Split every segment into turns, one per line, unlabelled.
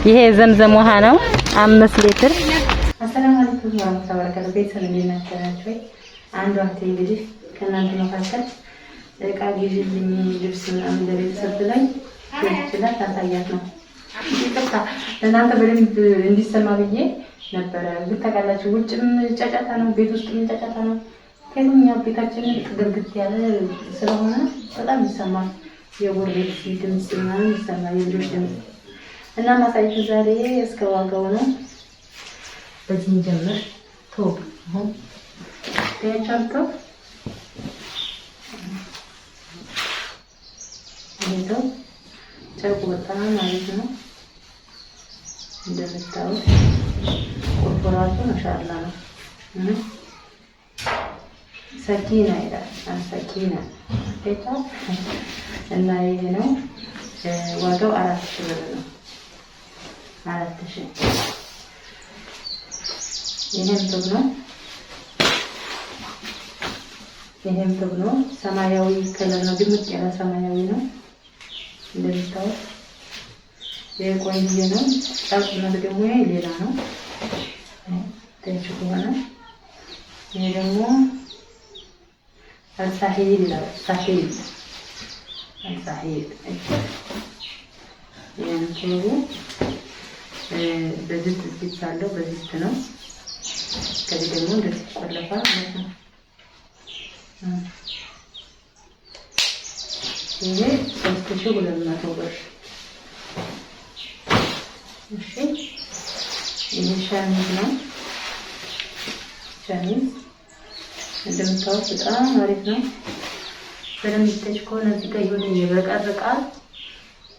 ይሄ ዘምዘም ውሃ ነው 5 ሊትር።
አሰላሙ አለይኩም ወራህመቱላሂ ወበረካቱሁ። ቤተሰብ እንደናችሁ? አንዷ እህቴ እንግዲህ ከእናንተ መካከል እቃ ግዢልኝ ልብስ ምናምን ለቤተሰብ ብላኝ ይችላል ታሳያት ነው። ይቅርታ ለእናንተ በደንብ እንዲሰማ ብዬ ነበረ። ብታውቃላችሁ ውጭም ጫጫታ ነው፣ ቤት ውስጥም ጫጫታ ነው። ከኛው ቤታችን ግርግት ያለ ስለሆነ በጣም ይሰማል። የጎረቤት ድምጽ ምናምን ይሰማል፣ የልጆች ድምጽ እና ማሳየት ዛሬ እስከ ዋጋው ነው። በዚህ ጀምር ቶፕ አሁን ተያቻልቶ ይሄው ጨርቁ በጣም ማለት ነው። እንደምታዩት ቆርቆራቱ ማሻአላ ነው። ሰኪና ይላል ሰኪና እታ እና ይሄ ነው ዋጋው 4000 ብር ነው። 4000 ይሄም ጥሩ ነው። ይሄም ጥሩ ነው። ሰማያዊ ከለር ነው፣ ድምቅ ያለ ሰማያዊ ነው። እንደምታዩት የቆንጆ ነው። ጫፉና ደግሞ ሌላ ነው። ተንችኩ ሆነ። ይሄ ደግሞ አልሳሂል ይላል። ሳሂል አልሳሂል ያንቺው በዚህ ጥቂት አለው። በዚህ ነው። ከዚህ ደግሞ እንደዚህ ቆለፋ ማለት ነው። ይሄ 3200 ብር። እሺ ይሄ ሸሚዝ ነው። ሸሚዝ እንደምታውቁት በጣም አሪፍ ነው። በደንብ ይተች ከሆነ እዚህ ጋር የሆነ ይበቃል።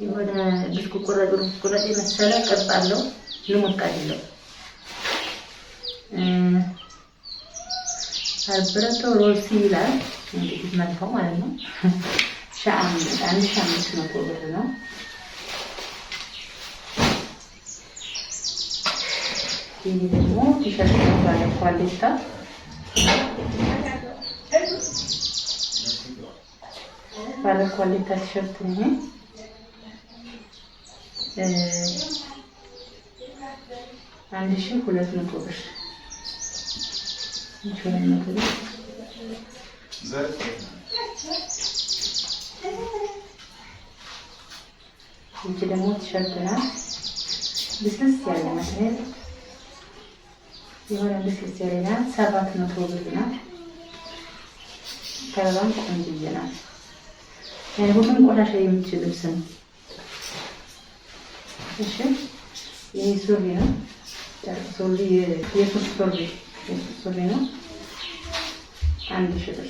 የሆነ ብስኩት ቁረጥ የመሰለ ቅርጽ አለው። ልሙጥ አይደለም። አልብረቶ ሮሲ ይላል እንግዲህ መልካው ማለት ነው። ሻም 1500 ብር ነው። ይሄ ደግሞ ቲሸርት ባለ ኳሊቲ ቲሸርት ነው። 1200 ብር ይቺ ደግሞ ቲሸርት ናት። ልስልስ ያለ ማቴሪያል የሆነ ልስልስ ያለ ናት። 700 ብር ናት። ከለሯም ቆንጆ ናት። ያኔ ሁሉም ቆሻሻ የሚችል ልብስ ነው። እሺ ይሄ ሱሪ ነው። ሱሪ የሱፍ ሱሪ ነው። 1000 ብር።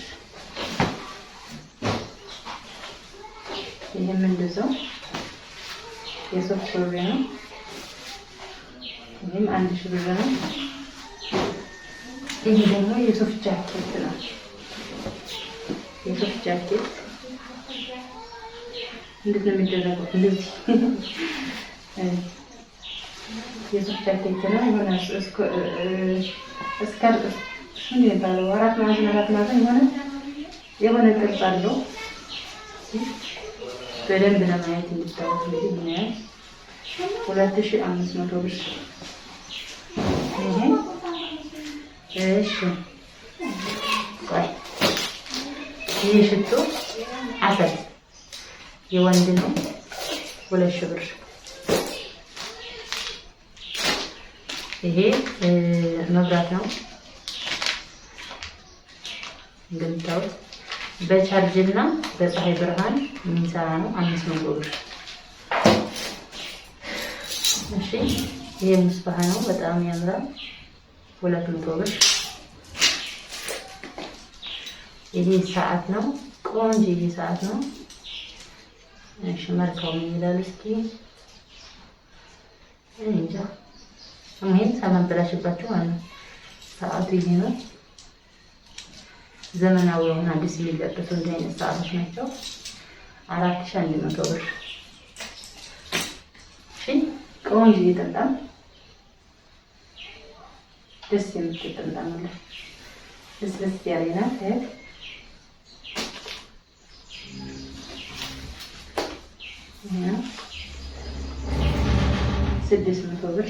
ይሄም እንደዛው የሱፍ ሱሪ ነው። ይሄም 1000 ብር ነው። ይሄ ደግሞ የሱፍ ጃኬት ነው። የሱፍ ጃኬት እንዴት ነው የሚደረገው? እንደዚህ የሱፍ ጃኬት ነው። የሆነ እስከር ምን ይባላል? አራት ማዕዘን የሆነ ቅርጽ አለው። በደንብ ለማየት እንድታዩት እንግዲህ ምን ያህል 2500 ብር። እሺ ይሄ ሽቶ አሰል የወንድ ነው። 2000 ብር። ይሄ መብራት ነው እንደምታዩት በቻርጅ እና በፀሐይ ብርሃን የሚሰራ ነው። 500 ብር። እሺ ይሄ ሙስባህ ነው። በጣም ያምራል። 200 ብር። ይሄ ሰዓት ነው። ቆንጆ ሰዓት ነው። እሺ ማርካው ይላል። እስኪ እንጃ አሁን ሳማበላሽባችሁ ማለት ነው። ሰዓቱ ይሄ ነው። ዘመናዊ የሆነ አዲስ የሚለበሱ እንደ አይነት ሰዓቶች ናቸው። 4100 ብር። እሺ ቆንጆ ይጠጣል። ደስ የምትል ጥምጣም አለ። ለስለስ ያለ ናት። 600 ብር።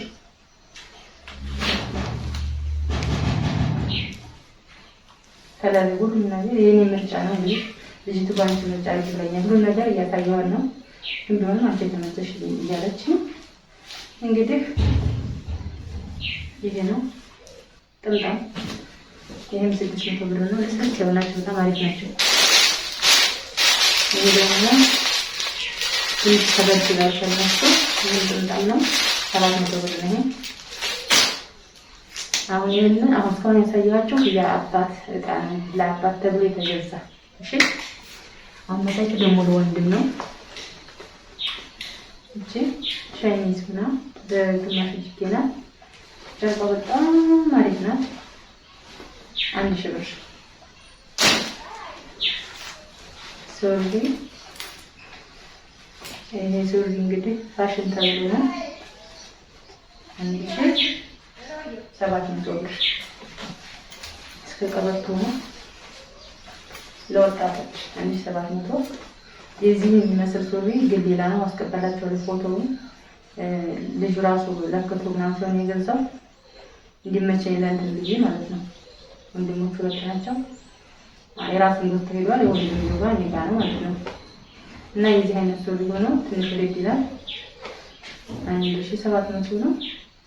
ከላይ ሁሉም ነገር የኔ ምርጫ ነው። እንግዲህ ልጅቱ ባንቺ ምርጫ ይብላኛል ሁሉ ነገር እያሳየዋል ነው። እንደሆነ አንቺ ተመቸሽ እያለች እንግዲህ ይሄ ነው ጥምጣም። ይሄም 600 ብር ነው። ለስልክ ያውናችሁ በጣም አሪፍ ናቸው። ይሄ ደግሞ ትንሽ ከበድ ይላል ከነሱ። ይሄ ጥምጣም ነው 700 ብር ነው። አሁን ይሄንን አሁን እስካሁን ያሳየኋችሁ የአባት እቃ ነው፣ ለአባት ተብሎ የተገዛ። እሺ አሁን መሳይቱ ደግሞ ለወንድም ነው። እቺ ሸሚዝ ነው በግማሽ እጅጌ ናት። ጨርቋ በጣም አሪፍ ናት። 1000 ብር። ሱሪ ይሄ ሱሪ እንግዲህ ፋሽን ተብሎ ነው 1700 ብር። እስከ ቀበቶ ነው ለወጣቶች 1700። የዚህ የሚመስል ሱሪ ግን ሌላ ነው። አስቀበላቸው ፎቶውን ልጁ ራሱ ለክቶ ምናምን ስለሆነ የገዛው እንዲመቸኝ ለእንትን ብዬ ማለት ነው። ወንድሞቹ ሁለት ናቸው። የራሱን ዶክተር ሄዷል። የወንድሙ ጋር እኔ ጋር ነው ማለት ነው። እና የዚህ አይነት ሱሪ ሆኖ ትንሽ ሬድ ይላል 1700 ነው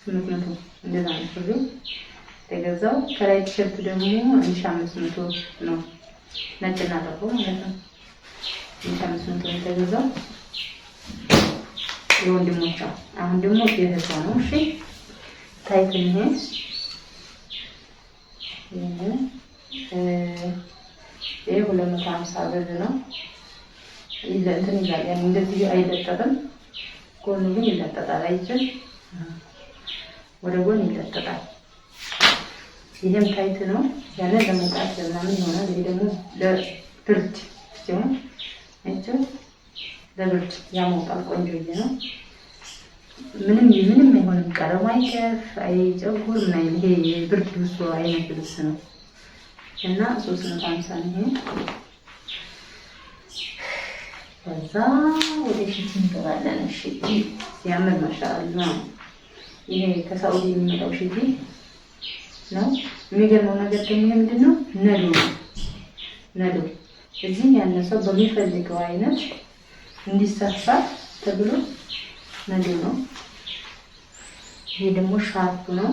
800 እንደዛ ነው ሱሪው የተገዛው። ከላይ ቲሸርት ደግሞ 1500 ነው ነጭና ጥቁር ማለት ነው። 1500 ነው የተገዛው የወንድሞቿ። አሁን ደግሞ የእህቷ ነው። እሺ ታይት ይሄ 250 ብር ነው። እንትን ይላል ያን እንደዚህ አይለጠጥም። ጎኑ ግን ይለጠጣል። አይችል ወደ ጎን ይለጠጣል። ይሄም ታይት ነው። ያለ ለመውጣት ለምናምን ይሆናል። ይሄ ደግሞ ለብርድ ሲሆን አይችል ለብርድ ያሞቃል። ቆንጆዬ ነው። ምንም አይሆንም። ቀለሙ አይከፍ አይጨጉር ምናምን። ይሄ የብርድ ልብስ አይነት ልብስ ነው እና 350 ነው። ከዛ ወደ ሽቲ እንገባለን። እሺ ሲያምር ማሻአላ። ይሄ ከሳውዲ የሚመጣው ሽቲ ነው። የሚገርመው ነገር ደግሞ ምንድነው ነዶ እዚህ ያለ ሰው በሚፈልገው አይነት እንዲሰፋ ተብሎ ነዶ ነው። ይሄ ደግሞ ሻርፕ ነው።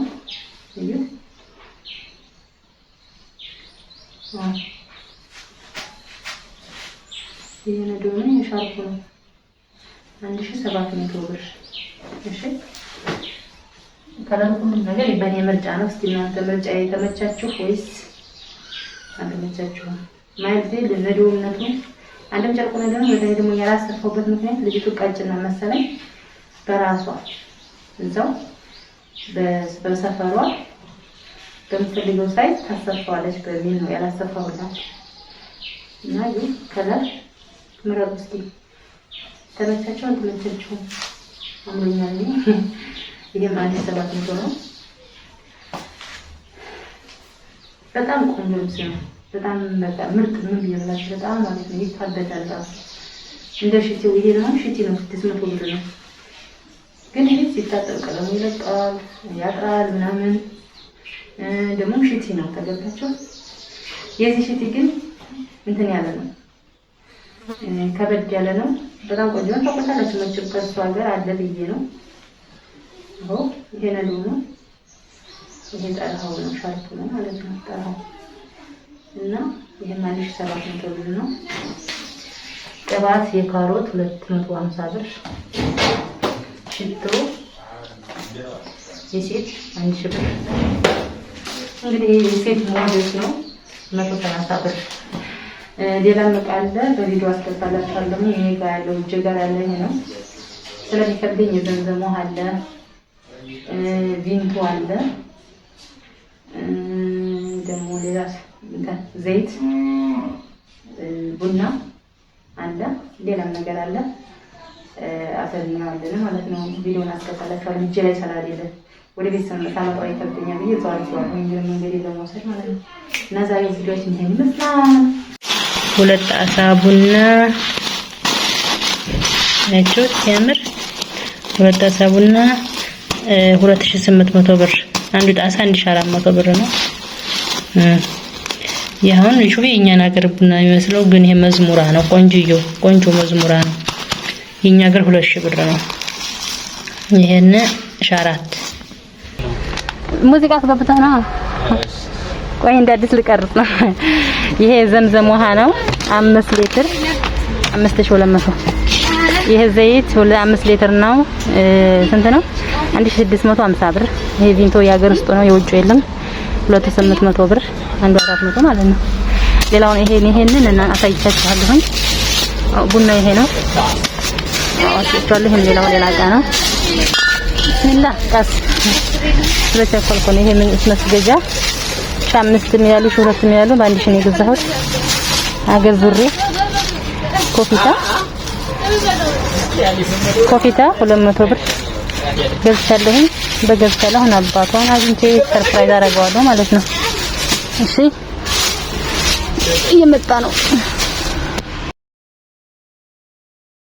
እዩ ይሄ ነዶ ነው። የሻርፕ ነው 1700 ብር። እሺ ከለር ሁሉም ነገር በእኔ ምርጫ ነው። እስቲ እናንተ ምርጫ የተመቻችሁ ወይስ አልተመቻችሁም? ማለት ለነዶነቱ አንድም ጨርቁ ነገር ነው። በተለይ ደግሞ ያላሰፋውበት ምክንያት ልጅቱ ቀጭና መሰለኝ በራሷ እዛው በሰፈሯ በምትፈልገው ሳይዝ ታሰፋዋለች በሚል ነው ያላሰፋውላት። እና ይሄ ከለር ምረጡ እስቲ ተመቻችሁ አልተመቻችሁም? አምሮኛል። ይሄም 1700 ነው። በጣም ቆንጆ ልብስ ነው። በጣም በቃ ምርጥ ምን ብዬላችሁ በጣም ማለት ነው። ይታበዳል ራሱ እንደ ሽቲው። ይሄ ነው ሽቲ ነው 600 ብር ነው። ግን ይሄ ሲታጠብ ቀለሙ ይለቃል ያጥራል ምናምን። ደግሞ ሽቲ ነው ተገብታችሁ። የዚህ ሽቲ ግን እንትን ያለ ነው ከበድ ያለ ነው። በጣም ቆንጆ ነው። ታውቃላችሁ መቼም ከእሱ ሀገር አለ ብዬ ነው። ይሄ ነው። ይሄ ጠራው ነው ሻርፕ ነው ማለት ነው ጠራው። እና ይሄ 1700 ብር ነው። ቅባት የካሮት 250 ብር። ሽቶ የሴት 1000 ብር። እንግዲህ የሴት ሞዴስ ነው 130 ብር። ሌላ ዕቃ አለ በቪዲዮ አስገባላችኋለሁ። እኔ ጋር ያለው እጄ ጋር ያለ ይሄ ነው። ስለሚከብደኝ የዘንዘሞ አለ ቪንቶ አለ ደግሞ ሌላ ዘይት ቡና አለ ሌላም ነገር አለ። አሰልኛው አለ ማለት ነው። ቪዲዮውን አስገባላችኋለሁ። እጄ ላይ ሰላሌለ ወደ ቤት ሳመጣው ይከብደኛል ብዬ ተዋልቷል እንግዲህ መንገዴ ለመውሰድ ማለት ነው። እና ዛሬው ቪዲዮችን ይሄን ይመስላል።
2 ጣሳ ቡና ነጮት ሲያምር 2 ጣሳ ቡና 2800 ብር። አንዱ ጣሳ 1400 ብር ነው። ያሁን ሹፊ የኛን ሀገር ቡና የሚመስለው ግን ይሄ መዝሙራ ነው። ቆንጆ መዝሙራ ነው። የኛ ሀገር 2000 ብር ነው። ይሄን ሻራት ሙዚቃ አስገብተህ ነው። ቆይ እንደ አዲስ ልቀርጽ ነው። ይሄ ዘምዘም ውሃ ነው 5 ሊትር 5200። ይሄ ዘይት 5 ሊትር ነው። ስንት ነው? 1650 ብር። ይሄ ቪንቶ የሀገር ውስጥ ነው፣ የውጭ የለም። 2800 ብር፣ አንዱ 400 ማለት ነው። ሌላውን ይሄንን እና አሳይቻችኋለሁ። ቡና ይሄ ነው። አውጥቻለሁ። ይሄን ሌላ ዕቃ ነው። ቢስሚላህ ቀስ ስለቸኮልኩ ነው። ይሄ ምን መስገጃ 5 ያሉ 2 ያሉ በአንድ ሺህ ነው የገዛሁት። አገር ዙሬ ኮፊታ 200 ብር ገዝቻለሁ። በገዝቻለሁ አባቷን አግኝቼ ሰርፕራይዝ አደርገዋለሁ ማለት ነው። እሺ እየመጣ ነው።